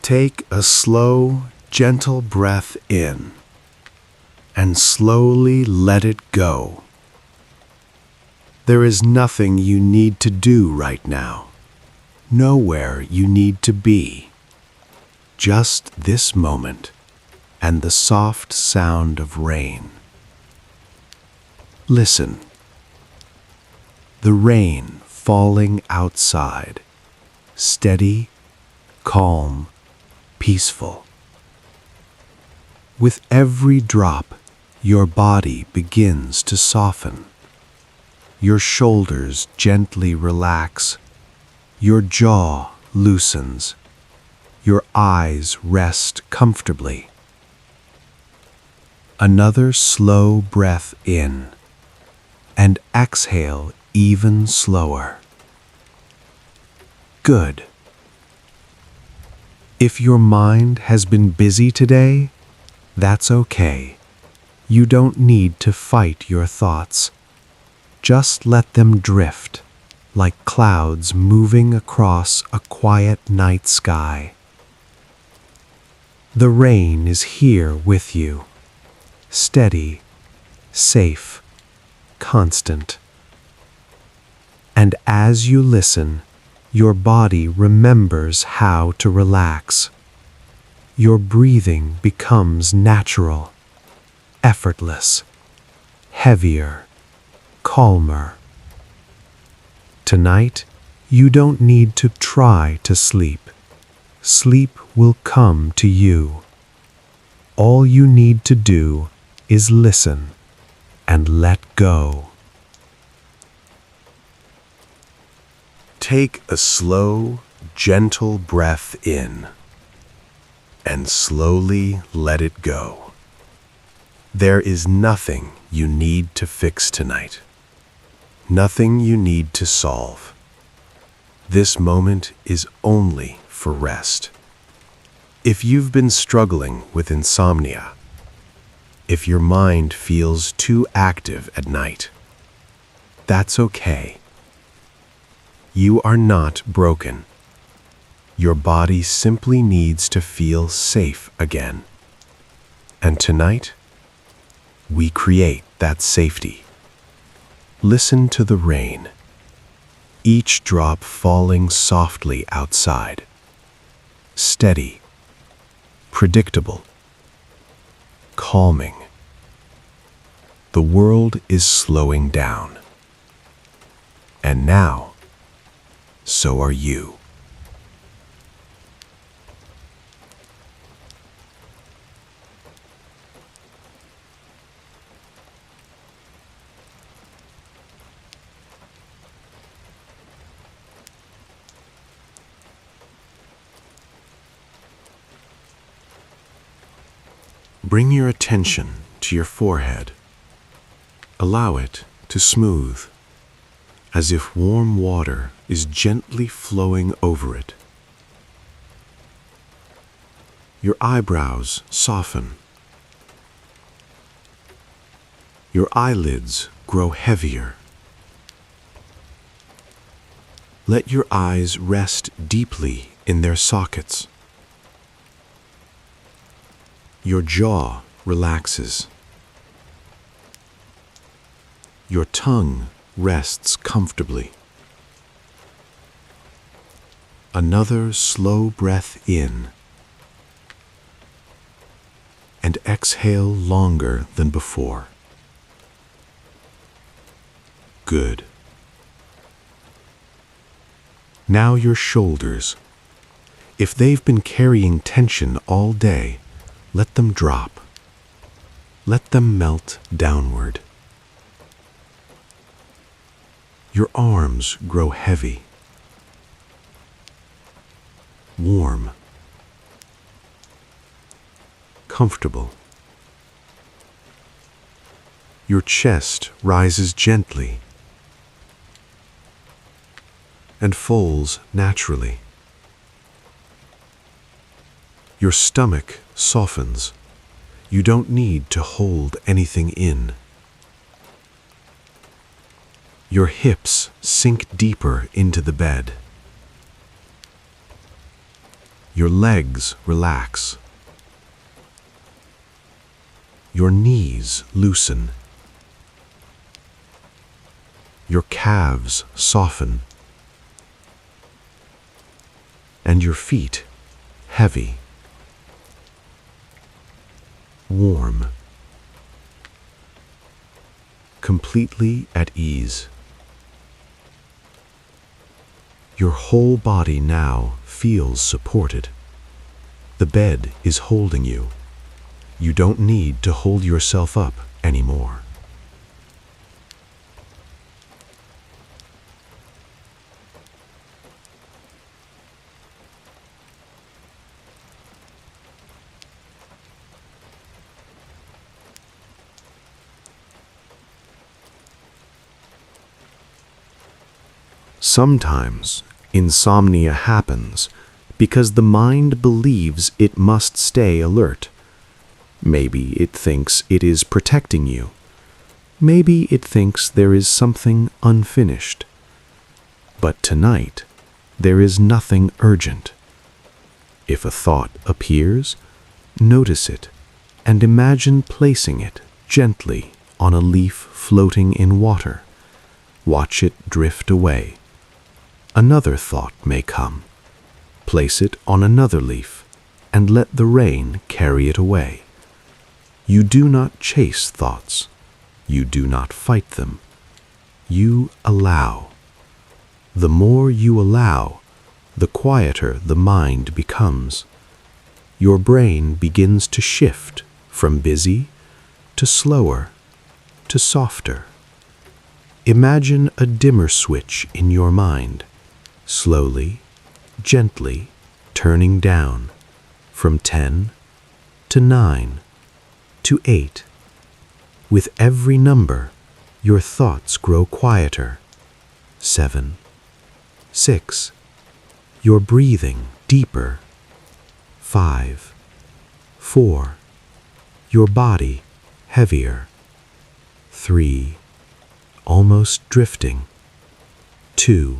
Take a slow, gentle breath in and slowly let it go. There is nothing you need to do right now, nowhere you need to be. Just this moment and the soft sound of rain. Listen. The rain falling outside, steady, calm, peaceful. With every drop, your body begins to soften. Your shoulders gently relax, your jaw loosens, your eyes rest comfortably. Another slow breath in, and exhale even slower. Good. If your mind has been busy today, that's okay. You don't need to fight your thoughts. Just let them drift, like clouds moving across a quiet night sky. The rain is here with you, steady, safe, constant. And as you listen, your body remembers how to relax. Your breathing becomes natural, effortless, heavier, calmer. Tonight, you don't need to try to sleep. Sleep will come to you. All you need to do is listen and let go. Take a slow, gentle breath in and slowly let it go. There is nothing you need to fix tonight. Nothing you need to solve. This moment is only for rest. If you've been struggling with insomnia, if your mind feels too active at night, that's okay. You are not broken. Your body simply needs to feel safe again. And tonight, we create that safety. Listen to the rain, each drop falling softly outside. Steady, predictable, calming. The world is slowing down. And now, so are you. Bring your attention to your forehead. Allow it to smooth, as if warm water is gently flowing over it. Your eyebrows soften. Your eyelids grow heavier. Let your eyes rest deeply in their sockets. Your jaw relaxes. Your tongue rests comfortably. Another slow breath in, and exhale longer than before. Good. Now your shoulders. If they've been carrying tension all day, let them drop. Let them melt downward. Your arms grow heavy, warm, comfortable. Your chest rises gently and folds naturally. Your stomach softens. You don't need to hold anything in. Your hips sink deeper into the bed. Your legs relax. Your knees loosen. Your calves soften. And your feet heavy, warm, completely at ease. Your whole body now feels supported. The bed is holding you. You don't need to hold yourself up anymore. Sometimes insomnia happens because the mind believes it must stay alert. Maybe it thinks it is protecting you. Maybe it thinks there is something unfinished. But tonight, there is nothing urgent. If a thought appears, notice it and imagine placing it gently on a leaf floating in water. Watch it drift away. Another thought may come. Place it on another leaf and let the rain carry it away. You do not chase thoughts. You do not fight them. You allow. The more you allow, the quieter the mind becomes. Your brain begins to shift from busy to slower to softer. Imagine a dimmer switch in your mind, slowly, gently turning down from 10 to 9 to 8. With every number, your thoughts grow quieter. 7, 6. Your breathing deeper. 5, 4. Your body heavier. 3. Almost drifting. 2.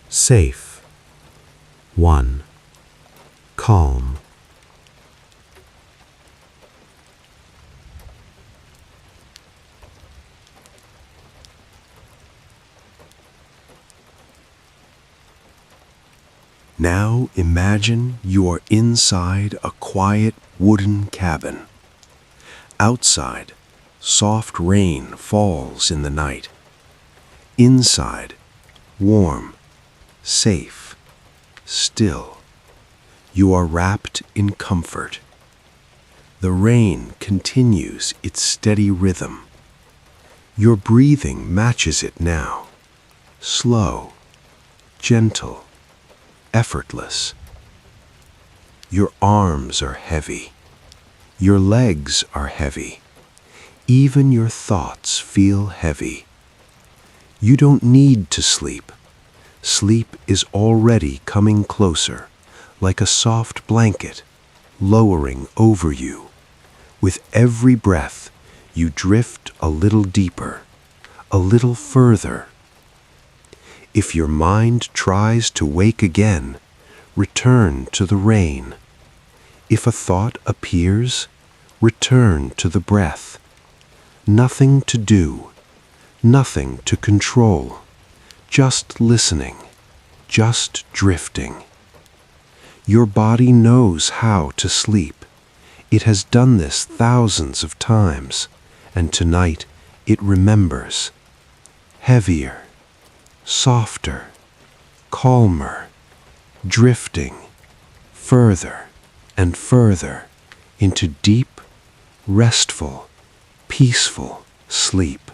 Safe. 1. Calm. Now imagine you are inside a quiet wooden cabin. Outside, soft rain falls in the night. Inside, warm, safe, still. You are wrapped in comfort. The rain continues its steady rhythm. Your breathing matches it now. Slow, gentle, effortless. Your arms are heavy. Your legs are heavy. Even your thoughts feel heavy. You don't need to sleep. Sleep is already coming closer, like a soft blanket, lowering over you. With every breath, you drift a little deeper, a little further. If your mind tries to wake again, return to the rain. If a thought appears, return to the breath. Nothing to do, nothing to control, just listening, just drifting. Your body knows how to sleep. It has done this thousands of times, and tonight it remembers. Heavier, softer, calmer, drifting, further and further into deep, restful, peaceful sleep.